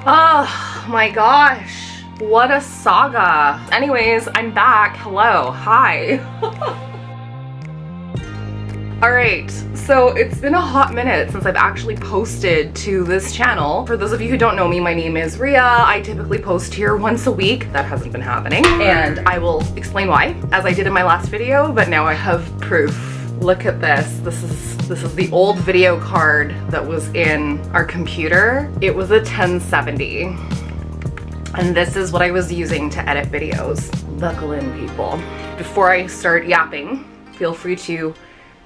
Oh my gosh, what a saga. Anyways, I'm back. Hello, hi. Alright, so it's been a hot minute since I've actually posted to this channel. For those of you who don't know me, my name is Ria. I typically post here once a week. That hasn't been happening, and I will explain why, as I did in my last video, but now I have proof. Look at this. This is the old video card that was in our computer. It was a 1070. And this is what I was using to edit videos. Buckle in, people. Before I start yapping, feel free to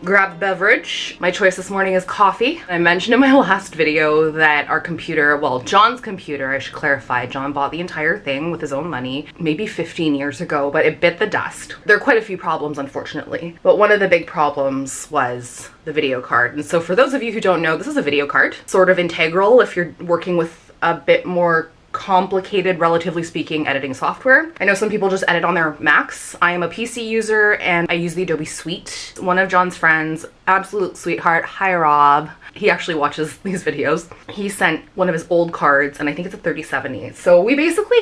grab a beverage. My choice this morning is coffee. I mentioned in my last video that our computer, well, John's computer, I should clarify, John bought the entire thing with his own money maybe 15 years ago, but it bit the dust. There are quite a few problems, unfortunately, but one of the big problems was the video card. And so for those of you who don't know, this is a video card, sort of integral if you're working with a bit more complicated, relatively speaking, editing software. I know some people just edit on their Macs. I am a PC user and I use the Adobe Suite. One of John's friends, absolute sweetheart, hi Rob. He actually watches these videos. He sent one of his old cards, and I think it's a 3070. So we basically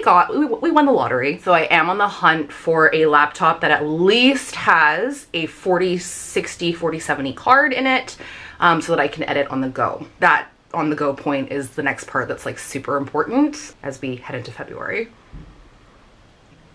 we won the lottery. So I am on the hunt for a laptop that at least has a 4060, 4070 card in it, so that I can edit on the go. That on the go point is the next part that's like super important as we head into February.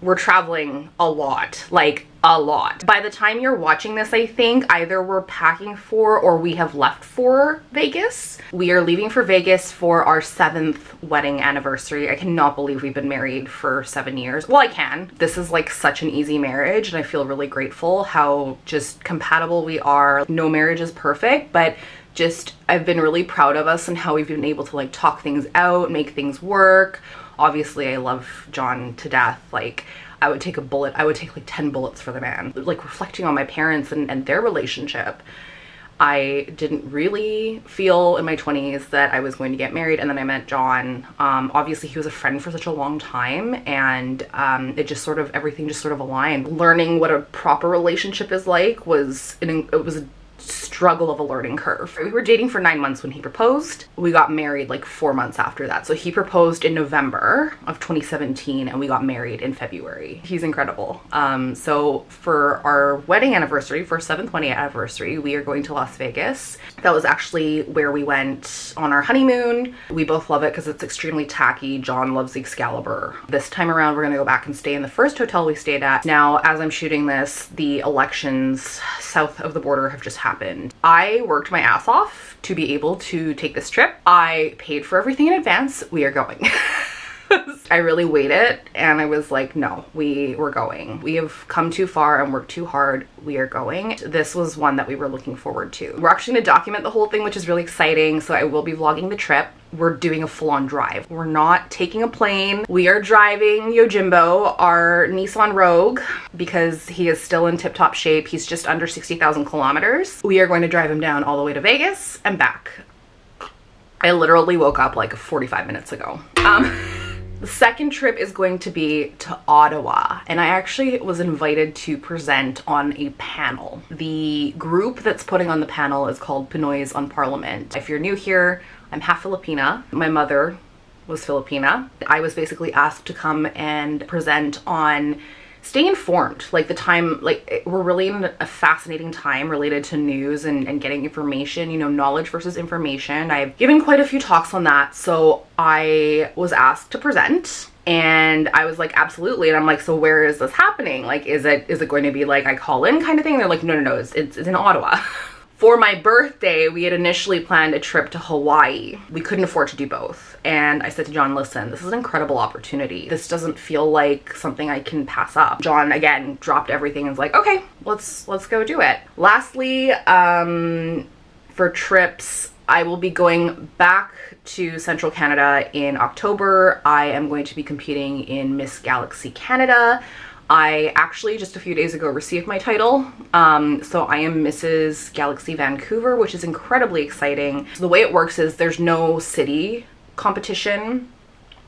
We're traveling a lot, like a lot. By the time you're watching this, I think either we're packing for or we have left for Vegas. We are leaving for Vegas for our 7th wedding anniversary. I cannot believe we've been married for 7 years. Well, I can. This is like such an easy marriage, and I feel really grateful how just compatible we are. No marriage is perfect, but just I've been really proud of us and how we've been able to like talk things out, make things work. Obviously, I love John to death. Like, I would take like 10 bullets for the man. Like, reflecting on my parents and their relationship, I didn't really feel in my 20s that I was going to get married, and then I met John. Obviously, he was a friend for such a long time, and everything just sort of aligned. Learning what a proper relationship is like was a struggle of a learning curve. We were dating for 9 months when he proposed. We got married like 4 months after that. So he proposed in November of 2017 and we got married in February. He's incredible. So for our wedding anniversary, for our 7th wedding anniversary, we are going to Las Vegas. That was actually where we went on our honeymoon. We both love it because it's extremely tacky. John loves the Excalibur. This time around, we're gonna go back and stay in the first hotel we stayed at. Now, as I'm shooting this, the elections south of the border have just happened. I worked my ass off to be able to take this trip. I paid for everything in advance. We are going. I really waited and I was like, no, we're going. We have come too far and worked too hard. We are going. This was one that we were looking forward to. We're actually gonna document the whole thing, which is really exciting. So I will be vlogging the trip. We're doing a full-on drive. We're not taking a plane. We are driving Yojimbo, our Nissan Rogue, because he is still in tip-top shape. He's just under 60,000 kilometers. We are going to drive him down all the way to Vegas and back. I literally woke up like 45 minutes ago. The second trip is going to be to Ottawa, and I actually was invited to present on a panel. The group that's putting on the panel is called Pinoys on Parliament. If you're new here, I'm half Filipina. My mother was Filipina. I was basically asked to come and present on stay informed. Like the time, like we're really in a fascinating time related to news and getting information, you know, knowledge versus information. I've given quite a few talks on that. So I was asked to present and I was like, absolutely. And I'm like, so where is this happening? Like, is it going to be like I call in kind of thing? And they're like, no, it's in Ottawa. For my birthday, we had initially planned a trip to Hawaii. We couldn't afford to do both. And I said to John, listen, this is an incredible opportunity. This doesn't feel like something I can pass up. John, again, dropped everything and was like, okay, let's go do it. Lastly, for trips, I will be going back to Central Canada in October. I am going to be competing in Miss Galaxy Canada. I actually just a few days ago received my title. So I am Mrs. Galaxy Vancouver, which is incredibly exciting. So the way it works is there's no city competition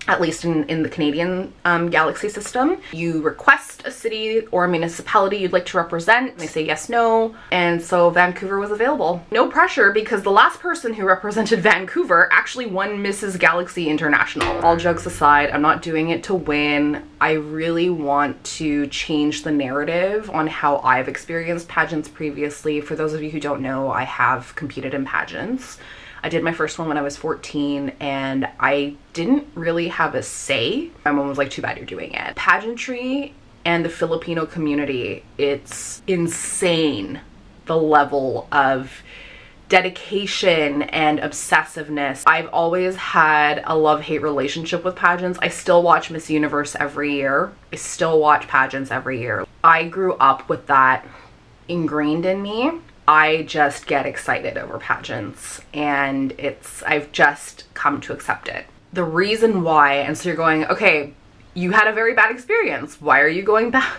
at least in the Canadian galaxy system. You request a city or a municipality you'd like to represent, and they say yes, no, and so Vancouver was available. No pressure, because the last person who represented Vancouver actually won Mrs. Galaxy International. All jokes aside, I'm not doing it to win. I really want to change the narrative on how I've experienced pageants previously. For those of you who don't know, I have competed in pageants. I did my first one when I was 14, and I didn't really have a say. My mom was like, too bad you're doing it. Pageantry and the Filipino community, it's insane the level of dedication and obsessiveness. I've always had a love-hate relationship with pageants. I still watch Miss Universe every year. I still watch pageants every year. I grew up with that ingrained in me. I just get excited over pageants, and I've just come to accept it. The reason why, and so you're going, okay, you had a very bad experience. Why are you going back?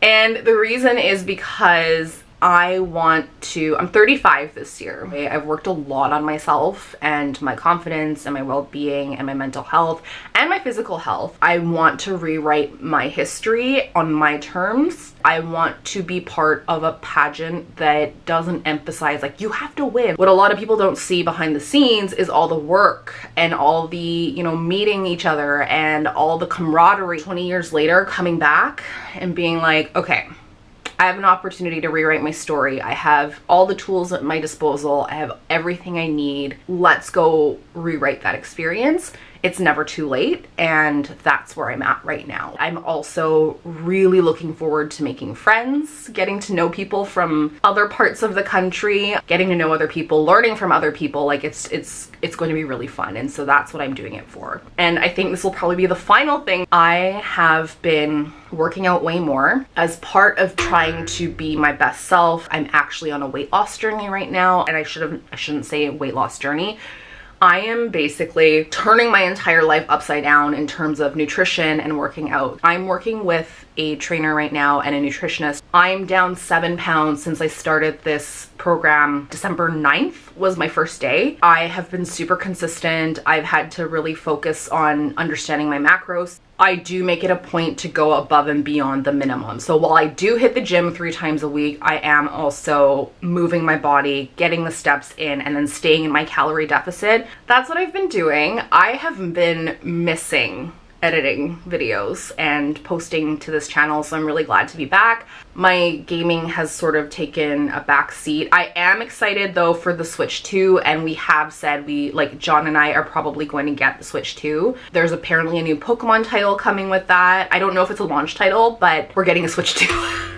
And the reason is because I'm 35 this year. I've worked a lot on myself and my confidence and my well-being and my mental health and my physical health. I want to rewrite my history on my terms. I want to be part of a pageant that doesn't emphasize like, you have to win. What a lot of people don't see behind the scenes is all the work and all the, you know, meeting each other and all the camaraderie. 20 years later, coming back and being like, okay, I have an opportunity to rewrite my story. I have all the tools at my disposal. I have everything I need. Let's go rewrite that experience. It's never too late, and that's where I'm at right now. I'm also really looking forward to making friends, getting to know people from other parts of the country, getting to know other people, learning from other people. Like it's going to be really fun, and so that's what I'm doing it for. And I think this will probably be the final thing. I have been working out way more as part of trying to be my best self. I'm actually on a weight loss journey right now, and I shouldn't say weight loss journey. I am basically turning my entire life upside down in terms of nutrition and working out. I'm working with a trainer right now and a nutritionist. I'm down 7 pounds since I started this program. December 9th was my first day. I have been super consistent. I've had to really focus on understanding my macros. I do make it a point to go above and beyond the minimum. So while I do hit the gym 3 times a week, I am also moving my body, getting the steps in, and then staying in my calorie deficit. That's what I've been doing. I have been missing editing videos and posting to this channel, so I'm really glad to be back. My gaming has sort of taken a back seat. I am excited though for the Switch 2, and we have said John and I are probably going to get the Switch 2. There's apparently a new Pokemon title coming with that. I don't know if it's a launch title, but we're getting a Switch 2.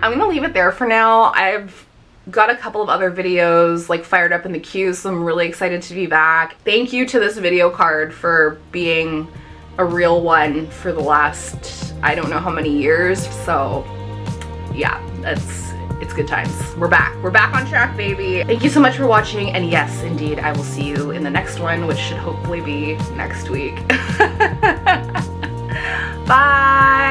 I'm gonna leave it there for now. I've got a couple of other videos like fired up in the queue, so I'm really excited to be back. Thank you to this video card for being a real one for the last, I don't know how many years. So yeah, it's good times. We're back on track, baby. Thank you so much for watching, and yes, indeed, I will see you in the next one, which should hopefully be next week. Bye.